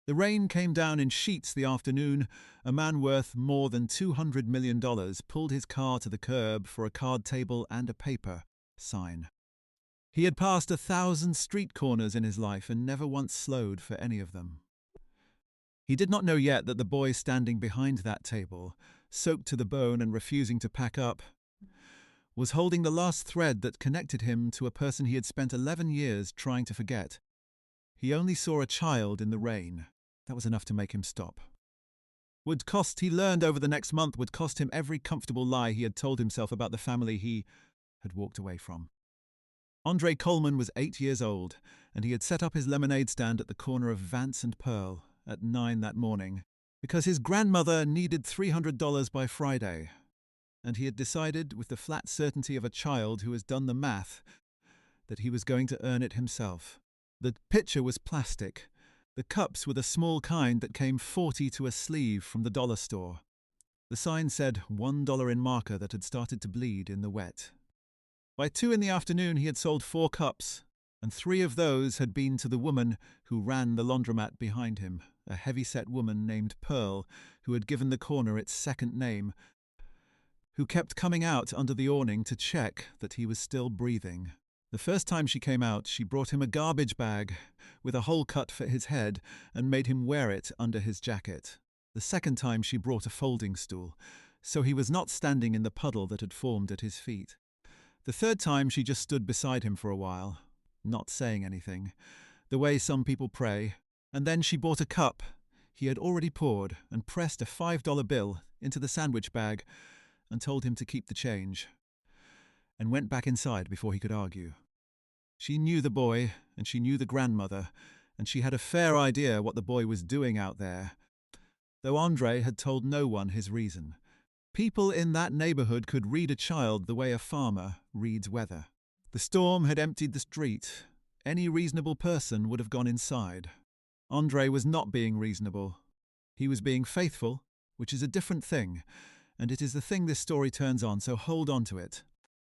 The rain came down in sheets the afternoon. A man worth more than $200 million pulled his car to the curb for a card table and a paper sign. He had passed 1,000 street corners in his life and never once slowed for any of them. He did not know yet that the boy standing behind that table, soaked to the bone and refusing to pack up, was holding the last thread that connected him to a person he had spent 11 years trying to forget. He only saw a child in the rain. That was enough to make him stop. He learned over the next month, would cost him every comfortable lie he had told himself about the family he had walked away from. Andre Coleman was 8 years old, and he had set up his lemonade stand at the corner of Vance and Pearl at 9 that morning because his grandmother needed $300 by Friday, and he had decided, with the flat certainty of a child who has done the math, that he was going to earn it himself. The pitcher was plastic. The cups were the small kind that came 40 to a sleeve from the dollar store. The sign said $1 in marker that had started to bleed in the wet. By 2 in the afternoon he had sold 4 cups, and 3 of those had been to the woman who ran the laundromat behind him, a heavy-set woman named Pearl, who had given the corner its second name, who kept coming out under the awning to check that he was still breathing. The first time she came out, she brought him a garbage bag with a hole cut for his head and made him wear it under his jacket. The second time she brought a folding stool, so he was not standing in the puddle that had formed at his feet. The third time she just stood beside him for a while, not saying anything, the way some people pray, and then she bought a cup he had already poured and pressed a $5 bill into the sandwich bag and told him to keep the change, and went back inside before he could argue. She knew the boy, and she knew the grandmother, and she had a fair idea what the boy was doing out there, though Andre had told no one his reason. People in that neighborhood could read a child the way a farmer reads weather. The storm had emptied the street. Any reasonable person would have gone inside. Andre was not being reasonable. He was being faithful, which is a different thing, and it is the thing this story turns on, so hold on to it.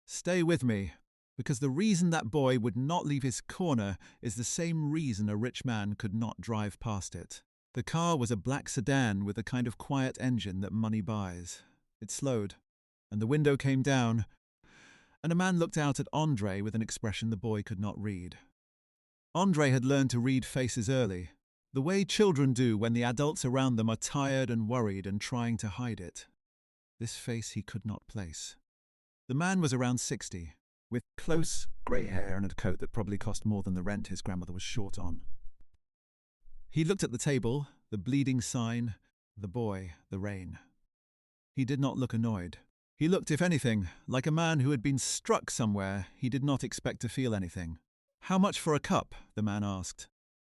Stay with me, because the reason that boy would not leave his corner is the same reason a rich man could not drive past it. The car was a black sedan with the kind of quiet engine that money buys. It slowed, and the window came down, and a man looked out at Andre with an expression the boy could not read. Andre had learned to read faces early, the way children do when the adults around them are tired and worried and trying to hide it. This face he could not place. The man was around 60, with close grey hair and a coat that probably cost more than the rent his grandmother was short on. He looked at the table, the bleeding sign, the boy, the rain. He did not look annoyed. He looked, if anything, like a man who had been struck somewhere he did not expect to feel anything. "How much for a cup?" the man asked.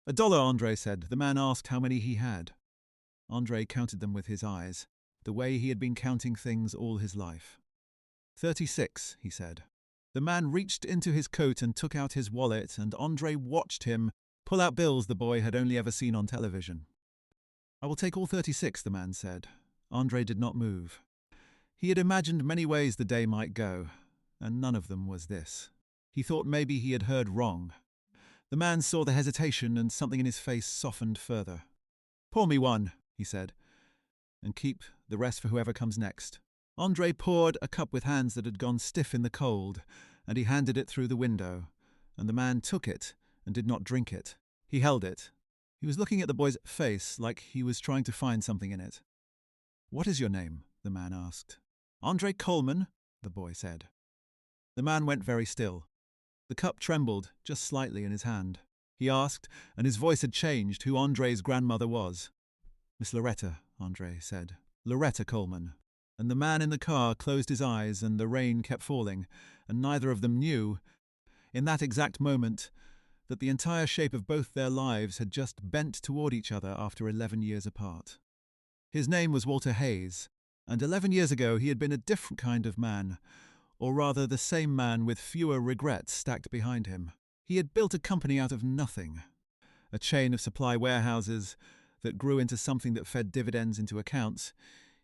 $1, Andre said. The man asked how many he had. Andre counted them with his eyes, the way he had been counting things all his life. 36, he said. The man reached into his coat and took out his wallet, and Andre watched him pull out bills the boy had only ever seen on television. "I will take all 36, the man said. Andre did not move. He had imagined many ways the day might go, and none of them was this. He thought maybe he had heard wrong. The man saw the hesitation, and something in his face softened further. "Pour me one," he said, "and keep the rest for whoever comes next." Andre poured a cup with hands that had gone stiff in the cold, and he handed it through the window, and the man took it and did not drink it. He held it. He was looking at the boy's face like he was trying to find something in it. "What is your name?" the man asked. "Andre Coleman," the boy said. The man went very still. The cup trembled just slightly in his hand. He asked, and his voice had changed, who Andre's grandmother was. "Miss Loretta," Andre said. "Loretta Coleman." And the man in the car closed his eyes, and the rain kept falling, and neither of them knew, in that exact moment, that the entire shape of both their lives had just bent toward each other after 11 years apart. His name was Walter Hayes, and 11 years ago he had been a different kind of man, or rather the same man with fewer regrets stacked behind him. He had built a company out of nothing, a chain of supply warehouses that grew into something that fed dividends into accounts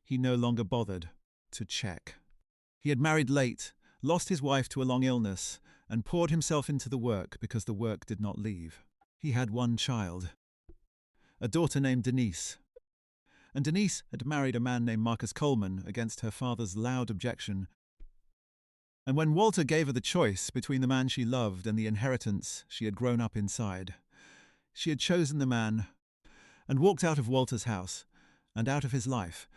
he no longer bothered to check. He had married late, lost his wife to a long illness, and poured himself into the work because the work did not leave. He had one child. a daughter named Denise. And Denise had married a man named Marcus Coleman against her father's loud objection. And when Walter gave her the choice between the man she loved and the inheritance she had grown up inside, she had chosen the man and walked out of Walter's house and out of his life,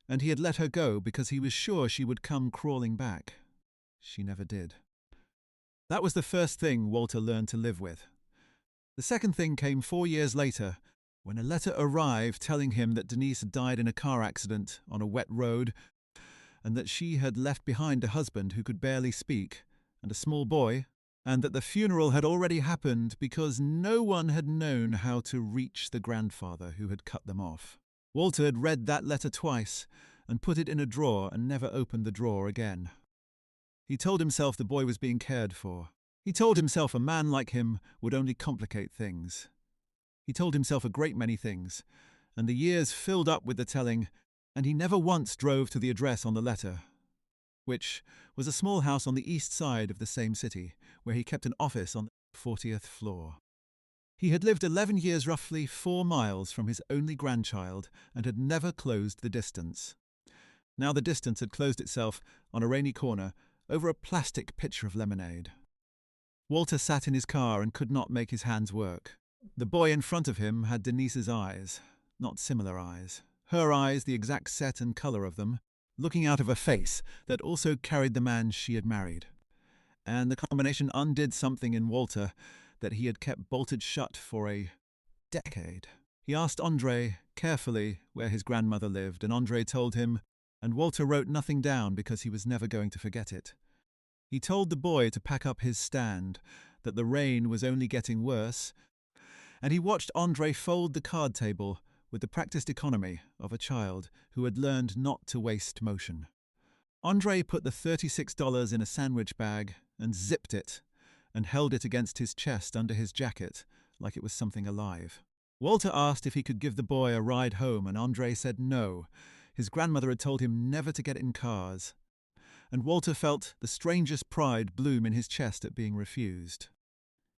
and he had let her go because he was sure she would come crawling back. She never did. That was the first thing Walter learned to live with. The second thing came 4 years later, when a letter arrived telling him that Denise had died in a car accident on a wet road, and that she had left behind a husband who could barely speak, and a small boy, and that the funeral had already happened because no one had known how to reach the grandfather who had cut them off. Walter had read that letter twice and put it in a drawer and never opened the drawer again. He told himself the boy was being cared for. He told himself a man like him would only complicate things. He told himself a great many things, and the years filled up with the telling, and he never once drove to the address on the letter, which was a small house on the east side of the same city, where he kept an office on the 40th floor. He had lived 11 years, roughly 4 miles from his only grandchild, and had never closed the distance. Now the distance had closed itself on a rainy corner over a plastic pitcher of lemonade. Walter sat in his car and could not make his hands work. The boy in front of him had Denise's eyes, not similar eyes. Her eyes, the exact set and colour of them, looking out of a face that also carried the man she had married. And the combination undid something in Walter that he had kept bolted shut for a decade. He asked Andre carefully where his grandmother lived, and Andre told him, and Walter wrote nothing down because he was never going to forget it. He told the boy to pack up his stand, that the rain was only getting worse, and he watched Andre fold the card table with the practiced economy of a child who had learned not to waste motion. Andre put the $36 in a sandwich bag and zipped it, and held it against his chest under his jacket like it was something alive. Walter asked if he could give the boy a ride home, and Andre said no. His grandmother had told him never to get in cars, and Walter felt the strangest pride bloom in his chest at being refused.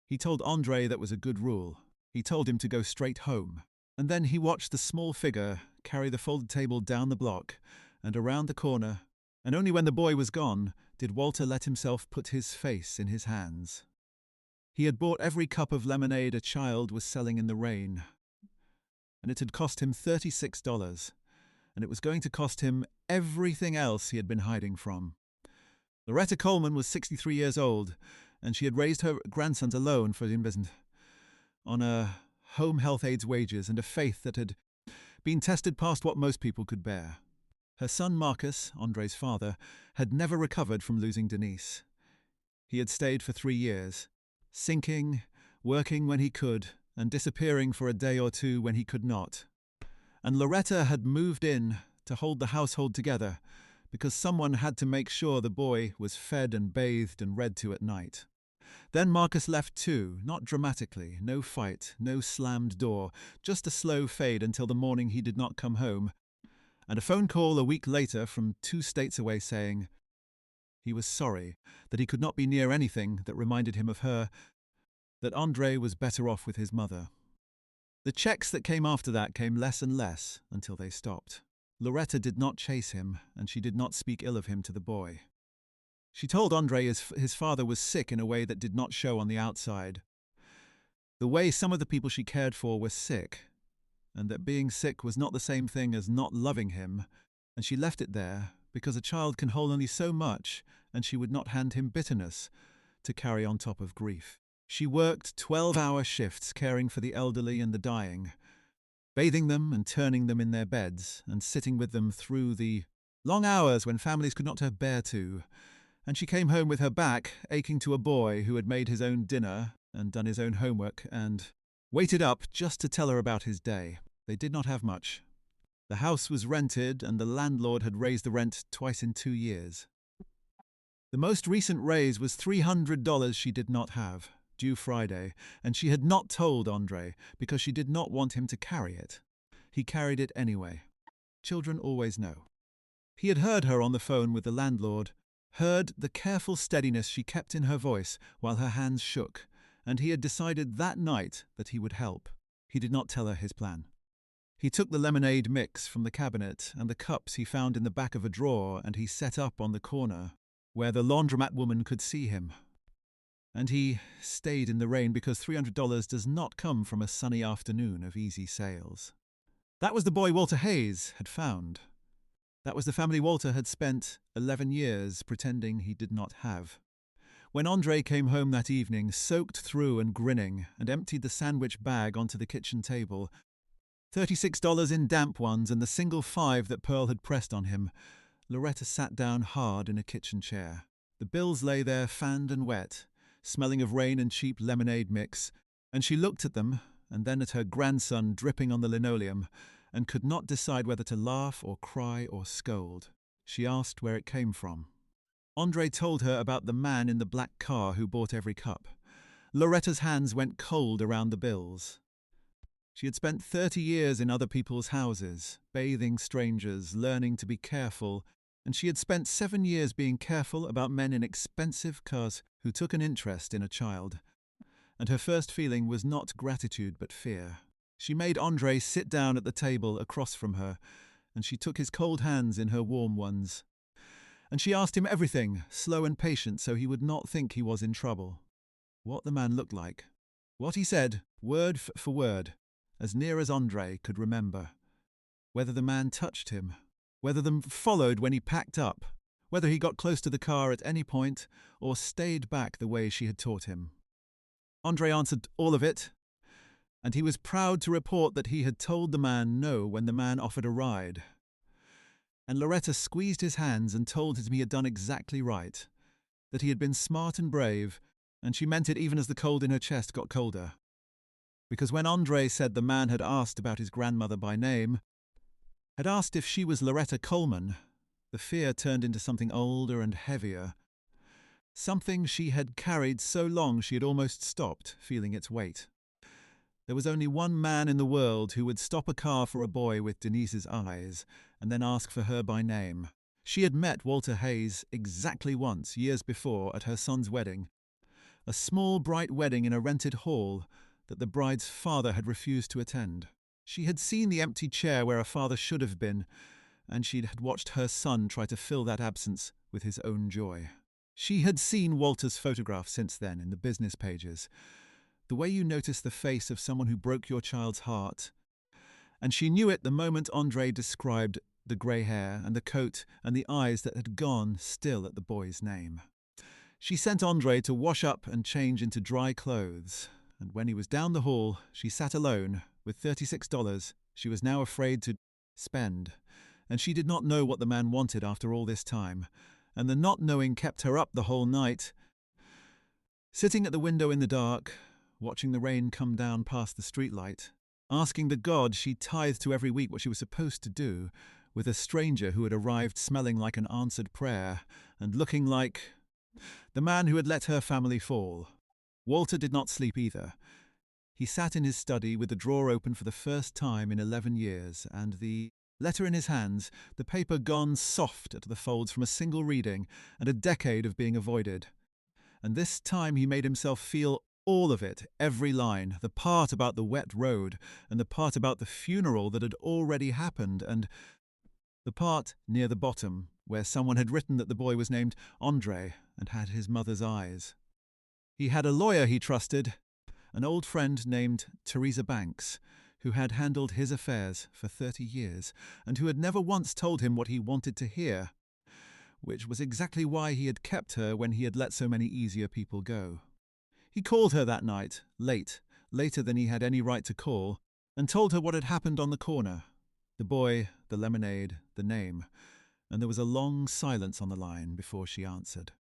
He told Andre that was a good rule. He told him to go straight home, and then he watched the small figure carry the folded table down the block and around the corner, and only when the boy was gone did Walter let himself put his face in his hands. He had bought every cup of lemonade a child was selling in the rain, and it had cost him $36, and it was going to cost him everything else he had been hiding from. Loretta Coleman was 63 years old, and she had raised her grandsons alone for the investment on a home health aides wages and a faith that had been tested past what most people could bear. Her son Marcus, Andre's father, had never recovered from losing Denise. He had stayed for 3 years, sinking, working when he could, and disappearing for a day or two when he could not. And Loretta had moved in to hold the household together because someone had to make sure the boy was fed and bathed and read to at night. Then Marcus left too, not dramatically, no fight, no slammed door, just a slow fade until the morning he did not come home, and a phone call a week later from 2 states away saying he was sorry, that he could not be near anything that reminded him of her, that Andre was better off with his mother. The checks that came after that came less and less until they stopped. Loretta did not chase him, and she did not speak ill of him to the boy. She told Andre his father was sick in a way that did not show on the outside. The way some of the people she cared for were sick, and that being sick was not the same thing as not loving him, and she left it there because a child can hold only so much, and she would not hand him bitterness to carry on top of grief. She worked 12-hour shifts caring for the elderly and the dying, bathing them and turning them in their beds, and sitting with them through the long hours when families could not bear to. And she came home with her back aching to a boy who had made his own dinner and done his own homework and waited up just to tell her about his day. They did not have much. The house was rented, and the landlord had raised the rent twice in 2 years. The most recent raise was $300 she did not have, due Friday, and she had not told Andre because she did not want him to carry it. He carried it anyway. Children always know. He had heard her on the phone with the landlord, heard the careful steadiness she kept in her voice while her hands shook, and he had decided that night that he would help. He did not tell her his plan. He took the lemonade mix from the cabinet and the cups he found in the back of a drawer, and he set up on the corner where the laundromat woman could see him. And he stayed in the rain because $300 does not come from a sunny afternoon of easy sales. That was the boy Walter Hayes had found. That was the family Walter had spent 11 years pretending he did not have. When Andre came home that evening, soaked through and grinning, and emptied the sandwich bag onto the kitchen table, $36 in damp ones and the single $5 that Pearl had pressed on him, Loretta sat down hard in a kitchen chair. The bills lay there fanned and wet, smelling of rain and cheap lemonade mix, and she looked at them and then at her grandson dripping on the linoleum, and could not decide whether to laugh or cry or scold. She asked where it came from. Andre told her about the man in the black car who bought every cup. Loretta's hands went cold around the bills. She had spent 30 years in other people's houses, bathing strangers, learning to be careful, and she had spent 7 years being careful about men in expensive cars who took an interest in a child. And her first feeling was not gratitude but fear. She made Andre sit down at the table across from her, and she took his cold hands in her warm ones. And she asked him everything, slow and patient, so he would not think he was in trouble. What the man looked like. What he said, word for word, as near as Andre could remember. Whether the man touched him, whether them followed when he packed up, whether he got close to the car at any point, or stayed back the way she had taught him. Andre answered all of it, and he was proud to report that he had told the man no when the man offered a ride. And Loretta squeezed his hands and told him he had done exactly right, that he had been smart and brave, and she meant it even as the cold in her chest got colder. Because when Andre said the man had asked about his grandmother by name, had asked if she was Loretta Coleman, the fear turned into something older and heavier, something she had carried so long she had almost stopped feeling its weight. There was only one man in the world who would stop a car for a boy with Denise's eyes and then ask for her by name. She had met Walter Hayes exactly once, years before, at her son's wedding. A small, bright wedding in a rented hall that the bride's father had refused to attend. She had seen the empty chair where a father should have been, and she had watched her son try to fill that absence with his own joy. She had seen Walter's photograph since then in the business pages, the way you notice the face of someone who broke your child's heart. And she knew it the moment Andre described the grey hair and the coat and the eyes that had gone still at the boy's name. She sent Andre to wash up and change into dry clothes, and when he was down the hall, she sat alone with $36 she was now afraid to spend, and she did not know what the man wanted after all this time, and the not knowing kept her up the whole night. Sitting at the window in the dark, watching the rain come down past the streetlight, asking the God she tithed to every week what she was supposed to do, with a stranger who had arrived smelling like an answered prayer and looking like the man who had let her family fall. Walter did not sleep either. He sat in his study with the drawer open for the first time in 11 years, and the letter in his hands, the paper gone soft at the folds from a single reading and a decade of being avoided. And this time he made himself feel all of it, every line, the part about the wet road, and the part about the funeral that had already happened, and the part near the bottom, where someone had written that the boy was named Andre and had his mother's eyes. He had a lawyer he trusted, an old friend named Teresa Banks, who had handled his affairs for 30 years, and who had never once told him what he wanted to hear, which was exactly why he had kept her when he had let so many easier people go. He called her that night, later than he had any right to call, and told her what had happened on the corner. The boy, the lemonade, the name, and there was a long silence on the line before she answered.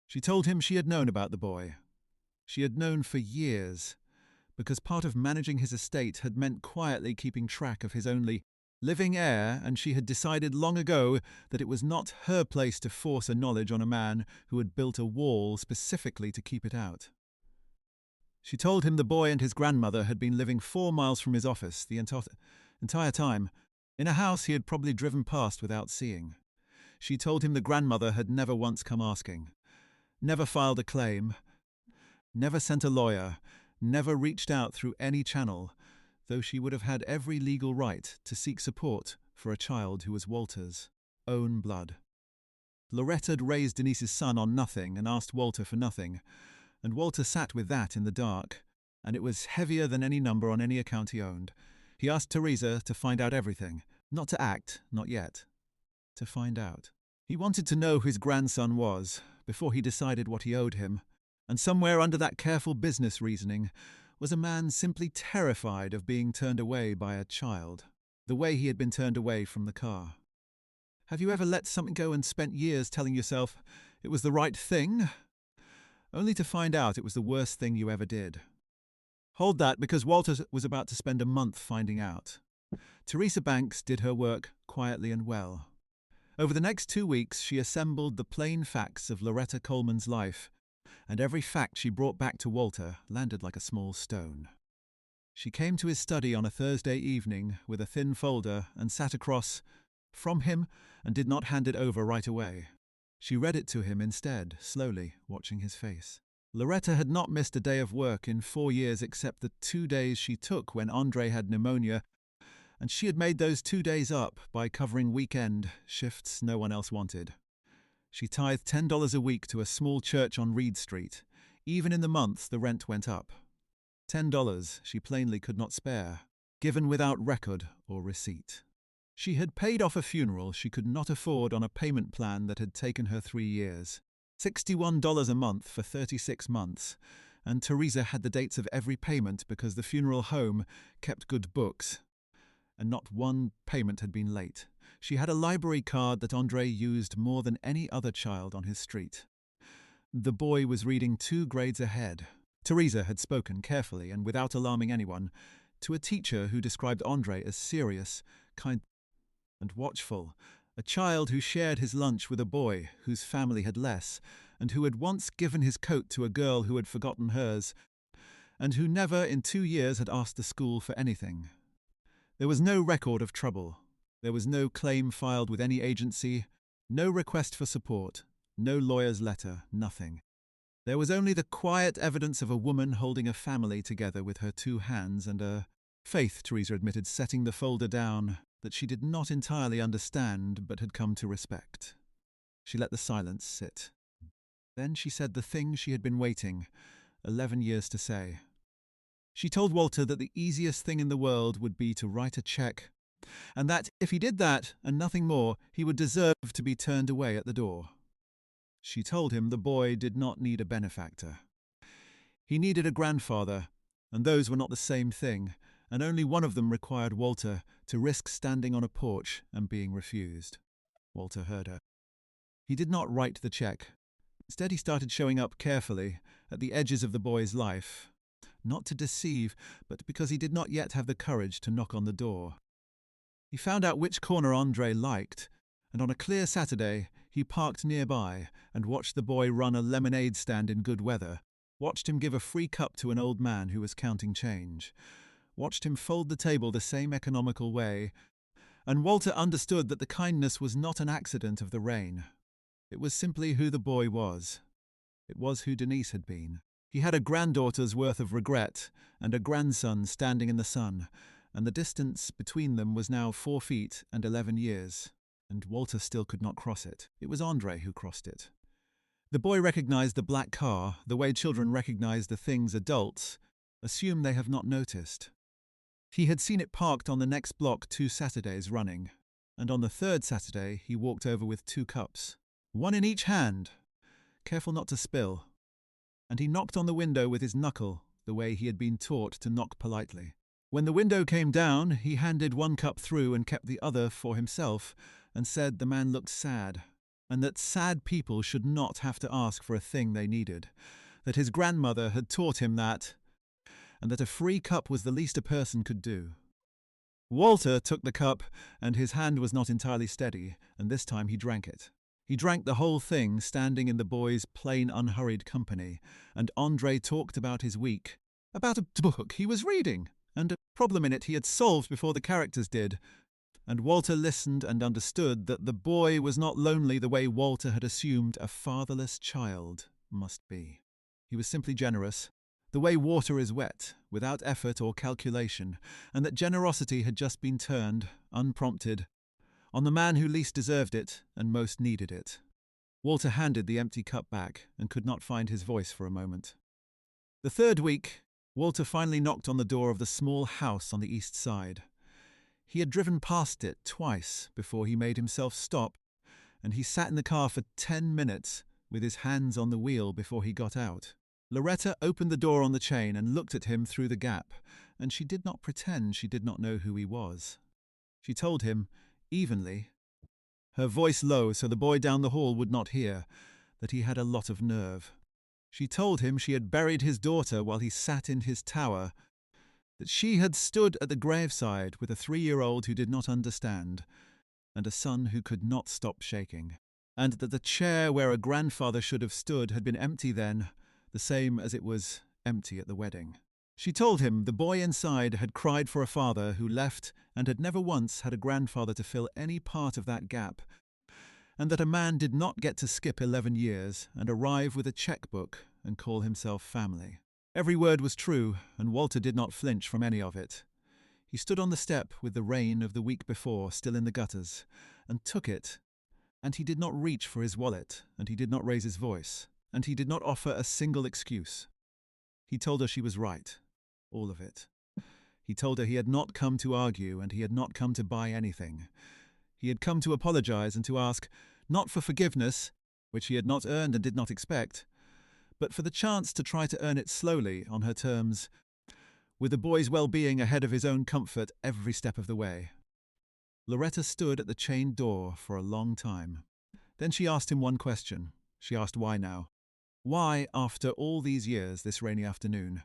She told him she had known about the boy. She had known for years, because part of managing his estate had meant quietly keeping track of his only living heir, and she had decided long ago that it was not her place to force a knowledge on a man who had built a wall specifically to keep it out. She told him the boy and his grandmother had been living 4 miles from his office the entire time, in a house he had probably driven past without seeing. She told him the grandmother had never once come asking, never filed a claim, never sent a lawyer, never reached out through any channel, though she would have had every legal right to seek support for a child who was Walter's own blood. Loretta had raised Denise's son on nothing and asked Walter for nothing, and Walter sat with that in the dark, and it was heavier than any number on any account he owned. He asked Teresa to find out everything, not to act, not yet, to find out. He wanted to know who his grandson was, before he decided what he owed him, and somewhere under that careful business reasoning was a man simply terrified of being turned away by a child, the way he had been turned away from the car. Have you ever let something go and spent years telling yourself it was the right thing, only to find out it was the worst thing you ever did? Hold that, because Walter was about to spend a month finding out. Teresa Banks did her work quietly and well. Over the next 2 weeks, she assembled the plain facts of Loretta Coleman's life, and every fact she brought back to Walter landed like a small stone. She came to his study on a Thursday evening with a thin folder and sat across from him and did not hand it over right away. She read it to him instead, slowly, watching his face. Loretta had not missed a day of work in 4 years except the 2 days she took when Andre had pneumonia, and she had made those 2 days up by covering weekend shifts no one else wanted. She tithed $10 a week to a small church on Reed Street. Even in the month, the rent went up. $10 she plainly could not spare, given without record or receipt. She had paid off a funeral she could not afford on a payment plan that had taken her 3 years. $61 a month for 36 months, and Teresa had the dates of every payment because the funeral home kept good books, and not one payment had been late. She had a library card that Andre used more than any other child on his street. The boy was reading 2 grades ahead. Teresa had spoken carefully and without alarming anyone to a teacher who described Andre as serious, kind, and watchful, a child who shared his lunch with a boy whose family had less, and who had once given his coat to a girl who had forgotten hers, and who never in 2 years had asked the school for anything. There was no record of trouble. There was no claim filed with any agency, no request for support, no lawyer's letter, nothing. There was only the quiet evidence of a woman holding a family together with her 2 hands and a faith, Teresa admitted, setting the folder down, that she did not entirely understand but had come to respect. She let the silence sit. Then she said the thing she had been waiting 11 years to say. She told Walter that the easiest thing in the world would be to write a check, and that if he did that and nothing more, he would deserve to be turned away at the door. She told him the boy did not need a benefactor. He needed a grandfather, and those were not the same thing, and only one of them required Walter to risk standing on a porch and being refused. Walter heard her. He did not write the check. Instead, he started showing up carefully at the edges of the boy's life, not to deceive, but because he did not yet have the courage to knock on the door. He found out which corner Andre liked, and on a clear Saturday, he parked nearby and watched the boy run a lemonade stand in good weather, watched him give a free cup to an old man who was counting change, watched him fold the table the same economical way, and Walter understood that the kindness was not an accident of the rain. It was simply who the boy was. It was who Denise had been. He had a granddaughter's worth of regret and a grandson standing in the sun, and the distance between them was now 4 feet and 11 years, and Walter still could not cross it. It was Andre who crossed it. The boy recognized the black car the way children recognize the things adults assume they have not noticed. He had seen it parked on the next block 2 Saturdays running, and on the 3rd Saturday he walked over with 2 cups, one in each hand, careful not to spill, and he knocked on the window with his knuckle the way he had been taught to knock politely. When the window came down, he handed 1 cup through and kept the other for himself, and said the man looked sad, and that sad people should not have to ask for a thing they needed, that his grandmother had taught him that, and that a free cup was the least a person could do. Walter took the cup, and his hand was not entirely steady, and this time he drank it. He drank the whole thing, standing in the boy's plain, unhurried company, and Andre talked about his week, about a book he was reading, and a problem in it he had solved before the characters did, and Walter listened and understood that the boy was not lonely the way Walter had assumed a fatherless child must be. He was simply generous, the way water is wet, without effort or calculation, and that generosity had just been turned, unprompted, on the man who least deserved it and most needed it. Walter handed the empty cup back and could not find his voice for a moment. The third week, Walter finally knocked on the door of the small house on the east side. He had driven past it twice before he made himself stop, and he sat in the car for 10 minutes with his hands on the wheel before he got out. Loretta opened the door on the chain and looked at him through the gap, and she did not pretend she did not know who he was. She told him, evenly, her voice low so the boy down the hall would not hear, that he had a lot of nerve. She told him she had buried his daughter while he sat in his tower, that she had stood at the graveside with a 3-year-old who did not understand, and a son who could not stop shaking, and that the chair where a grandfather should have stood had been empty then, the same as it was empty at the wedding. She told him the boy inside had cried for a father who left and had never once had a grandfather to fill any part of that gap, and that a man did not get to skip 11 years and arrive with a checkbook and call himself family. Every word was true, and Walter did not flinch from any of it. He stood on the step with the rain of the week before still in the gutters, and took it, and he did not reach for his wallet, and he did not raise his voice, and he did not offer a single excuse. He told her she was right, all of it. He told her he had not come to argue, and he had not come to buy anything. He had come to apologize and to ask, not for forgiveness, which he had not earned and did not expect, but for the chance to try to earn it slowly, on her terms, with the boy's well-being ahead of his own comfort every step of the way. Loretta stood at the chained door for a long time. Then she asked him one question. She asked why now. Why, after all these years, this rainy afternoon?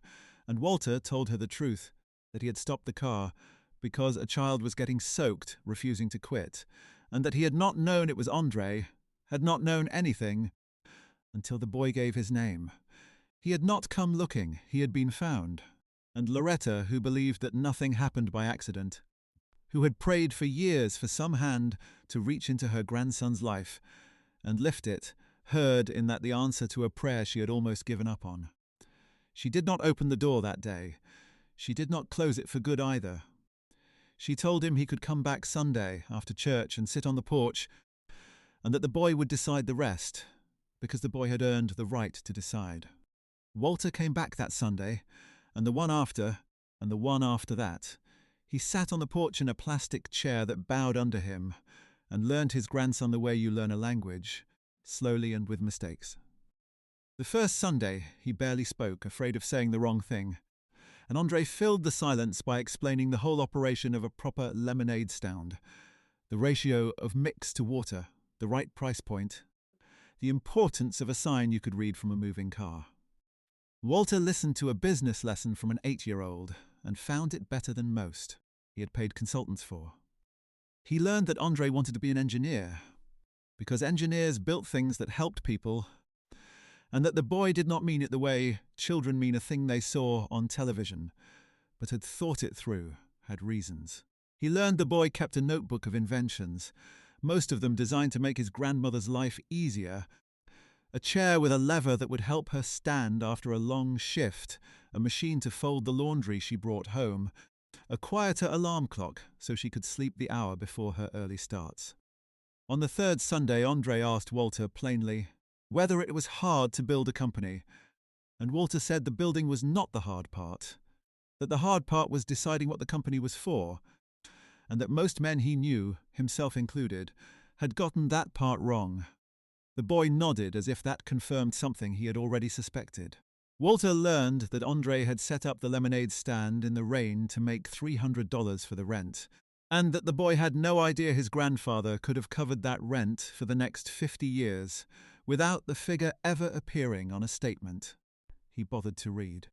And Walter told her the truth, that he had stopped the car because a child was getting soaked, refusing to quit, and that he had not known it was Andre, had not known anything, until the boy gave his name. He had not come looking, he had been found. And Loretta, who believed that nothing happened by accident, who had prayed for years for some hand to reach into her grandson's life and lift it, heard in that the answer to a prayer she had almost given up on. She did not open the door that day. She did not close it for good either. She told him he could come back Sunday after church and sit on the porch, and that the boy would decide the rest, because the boy had earned the right to decide. Walter came back that Sunday, and the one after, and the one after that. He sat on the porch in a plastic chair that bowed under him, and learned his grandson the way you learn a language, slowly and with mistakes. The first Sunday, he barely spoke, afraid of saying the wrong thing, and Andre filled the silence by explaining the whole operation of a proper lemonade stand, the ratio of mix to water, the right price point, the importance of a sign you could read from a moving car. Walter listened to a business lesson from an 8-year-old and found it better than most he had paid consultants for. He learned that Andre wanted to be an engineer, because engineers built things that helped people, and that the boy did not mean it the way children mean a thing they saw on television, but had thought it through, had reasons. He learned the boy kept a notebook of inventions, most of them designed to make his grandmother's life easier. A chair with a lever that would help her stand after a long shift, a machine to fold the laundry she brought home, a quieter alarm clock so she could sleep the hour before her early starts. On the third Sunday, Andre asked Walter plainly whether it was hard to build a company, and Walter said the building was not the hard part, that the hard part was deciding what the company was for, and that most men he knew, himself included, had gotten that part wrong. The boy nodded as if that confirmed something he had already suspected. Walter learned that Andre had set up the lemonade stand in the rain to make $300 for the rent, and that the boy had no idea his grandfather could have covered that rent for the next 50 years without the figure ever appearing on a statement he bothered to read.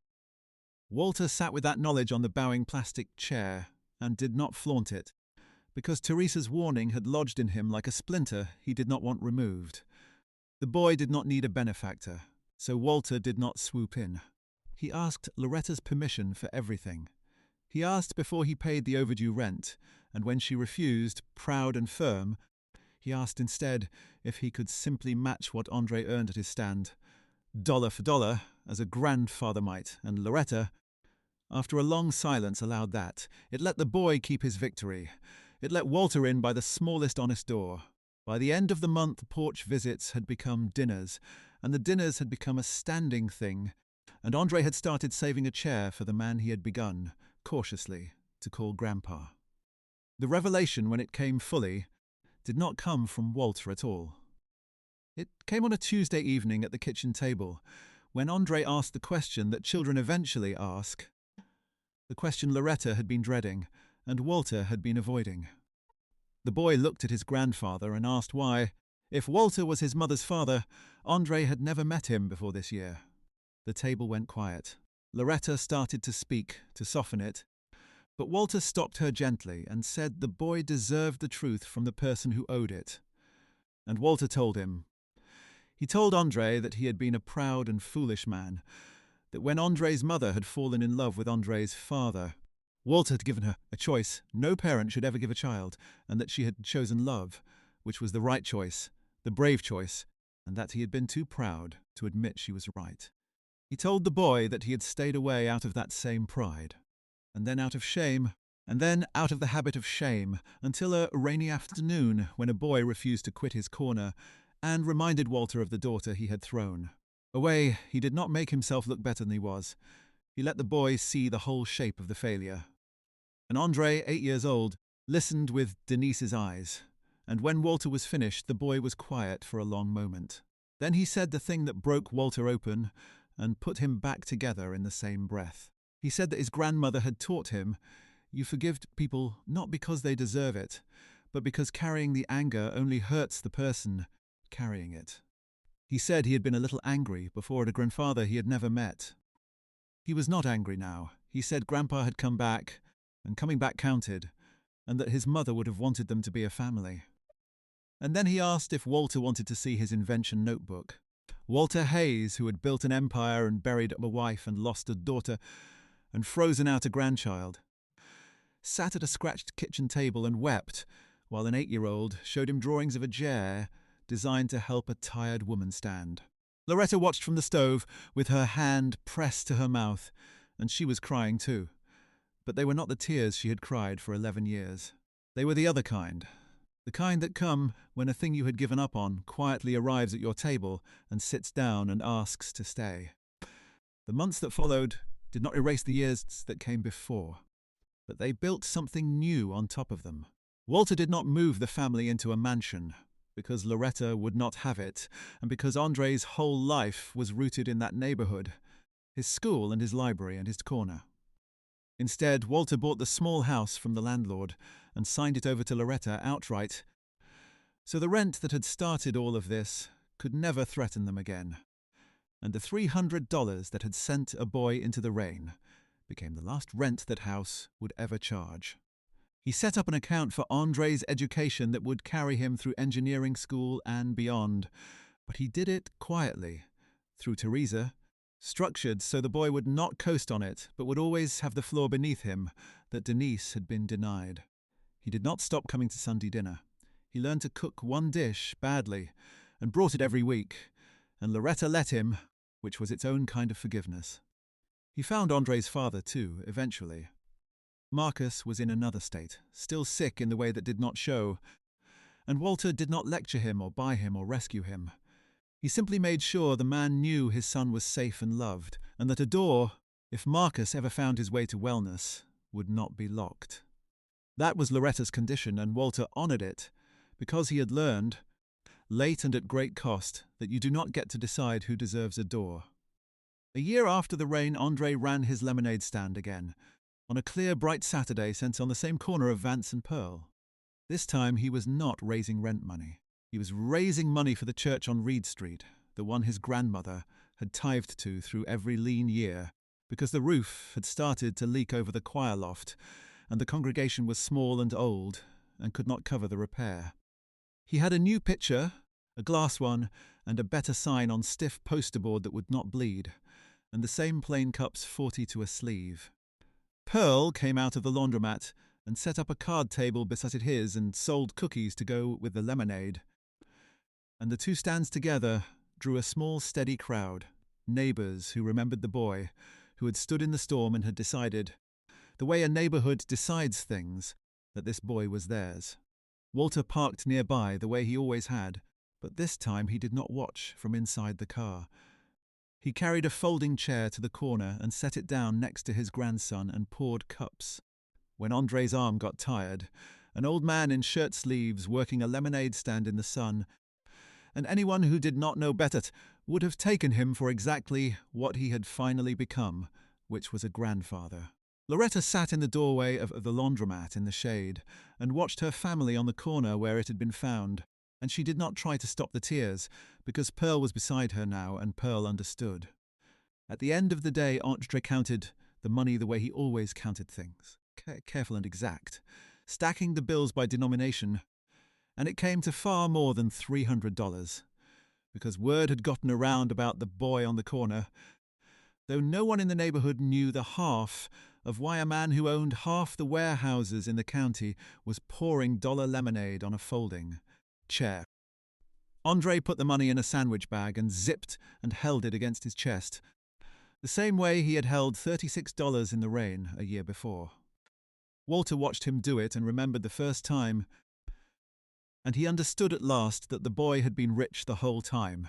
Walter sat with that knowledge on the bowing plastic chair and did not flaunt it, because Teresa's warning had lodged in him like a splinter he did not want removed. The boy did not need a benefactor, so Walter did not swoop in. He asked Loretta's permission for everything. He asked before he paid the overdue rent, and when she refused, proud and firm, he asked instead if he could simply match what Andre earned at his stand, dollar for dollar, as a grandfather might, and Loretta, after a long silence, allowed that. It let the boy keep his victory. It let Walter in by the smallest honest door. By the end of the month, porch visits had become dinners, and the dinners had become a standing thing, and Andre had started saving a chair for the man he had begun, cautiously, to call Grandpa. The revelation, when it came fully, did not come from Walter at all. It came on a Tuesday evening at the kitchen table, when Andre asked the question that children eventually ask, the question Loretta had been dreading, and Walter had been avoiding. The boy looked at his grandfather and asked why, if Walter was his mother's father, Andre had never met him before this year. The table went quiet. Loretta started to speak, to soften it, but Walter stopped her gently and said the boy deserved the truth from the person who owed it. And Walter told him. He told Andre that he had been a proud and foolish man, that when Andre's mother had fallen in love with Andre's father, Walter had given her a choice no parent should ever give a child, and that she had chosen love, which was the right choice, the brave choice, and that he had been too proud to admit she was right. He told the boy that he had stayed away out of that same pride, and then out of shame, and then out of the habit of shame, until a rainy afternoon when a boy refused to quit his corner and reminded Walter of the daughter he had thrown. Away, he did not make himself look better than he was. He let the boy see the whole shape of the failure. And Andre, 8 years old, listened with Denise's eyes, and when Walter was finished, the boy was quiet for a long moment. Then he said the thing that broke Walter open and put him back together in the same breath. He said that his grandmother had taught him, you forgive people not because they deserve it, but because carrying the anger only hurts the person carrying it. He said he had been a little angry before at a grandfather he had never met. He was not angry now. He said Grandpa had come back, and coming back counted, and that his mother would have wanted them to be a family. And then he asked if Walter wanted to see his invention notebook. Walter Hayes, who had built an empire and buried a wife and lost a daughter and frozen out a grandchild, sat at a scratched kitchen table and wept while an 8-year-old showed him drawings of a chair designed to help a tired woman stand. Loretta watched from the stove with her hand pressed to her mouth, and she was crying too. But they were not the tears she had cried for 11 years. They were the other kind. The kind that come when a thing you had given up on quietly arrives at your table and sits down and asks to stay. The months that followed did not erase the years that came before, but they built something new on top of them. Walter did not move the family into a mansion, because Loretta would not have it, and because Andre's whole life was rooted in that neighborhood, his school and his library and his corner. Instead, Walter bought the small house from the landlord and signed it over to Loretta outright, so the rent that had started all of this could never threaten them again, and the $300 that had sent a boy into the rain became the last rent that house would ever charge. He set up an account for Andre's education that would carry him through engineering school and beyond, but he did it quietly, through Teresa, structured so the boy would not coast on it, but would always have the floor beneath him that Denise had been denied. He did not stop coming to Sunday dinner. He learned to cook one dish badly and brought it every week, and Loretta let him, which was its own kind of forgiveness. He found Andre's father, too, eventually. Marcus was in another state, still sick in the way that did not show, and Walter did not lecture him or buy him or rescue him. He simply made sure the man knew his son was safe and loved, and that a door, if Marcus ever found his way to wellness, would not be locked. That was Loretta's condition, and Walter honored it, because he had learned, late and at great cost, that you do not get to decide who deserves a door. A year after the rain, Andre ran his lemonade stand again, on a clear, bright Saturday sent on the same corner of Vance and Pearl. This time he was not raising rent money. He was raising money for the church on Reed Street, the one his grandmother had tithed to through every lean year, because the roof had started to leak over the choir loft, and the congregation was small and old, and could not cover the repair. He had a new pitcher, a glass one, and a better sign on stiff poster board that would not bleed, and the same plain cups 40 to a sleeve. Pearl came out of the laundromat and set up a card table beside his and sold cookies to go with the lemonade. And the two stands together drew a small, steady crowd. neighbors who remembered the boy, who had stood in the storm and had decided, the way a neighborhood decides things, that this boy was theirs. Walter parked nearby the way he always had, but this time he did not watch from inside the car. He carried a folding chair to the corner and set it down next to his grandson and poured cups. When Andre's arm got tired, an old man in shirt sleeves working a lemonade stand in the sun, and anyone who did not know better would have taken him for exactly what he had finally become, which was a grandfather. Loretta sat in the doorway of the laundromat in the shade and watched her family on the corner where it had been found, and she did not try to stop the tears, because Pearl was beside her now and Pearl understood. At the end of the day, Andre counted the money the way he always counted things, careful and exact, stacking the bills by denomination, and it came to far more than $300, because word had gotten around about the boy on the corner, though no one in the neighborhood knew the half of why a man who owned half the warehouses in the county was pouring dollar lemonade on a folding chair. Andre put the money in a sandwich bag and zipped and held it against his chest, the same way he had held $36 in the rain a year before. Walter watched him do it and remembered the first time, and he understood at last that the boy had been rich the whole time,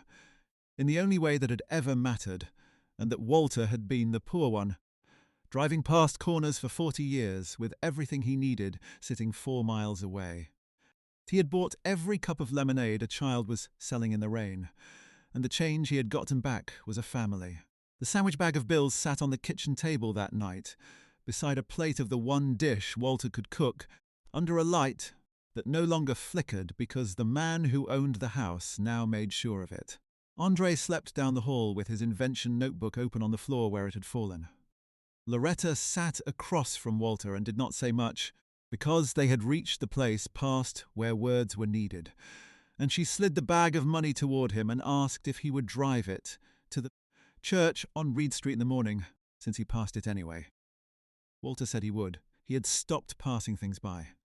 in the only way that had ever mattered, and that Walter had been the poor one, driving past corners for 40 years with everything he needed sitting 4 miles away. He had bought every cup of lemonade a child was selling in the rain, and the change he had gotten back was a family. The sandwich bag of bills sat on the kitchen table that night, beside a plate of the one dish Walter could cook, under a light that no longer flickered because the man who owned the house now made sure of it. Andre slept down the hall with his invention notebook open on the floor where it had fallen. Loretta sat across from Walter and did not say much, because they had reached the place past where words were needed, and she slid the bag of money toward him and asked if he would drive it to the church on Reed Street in the morning, since he passed it anyway. Walter said he would. He had stopped passing things by.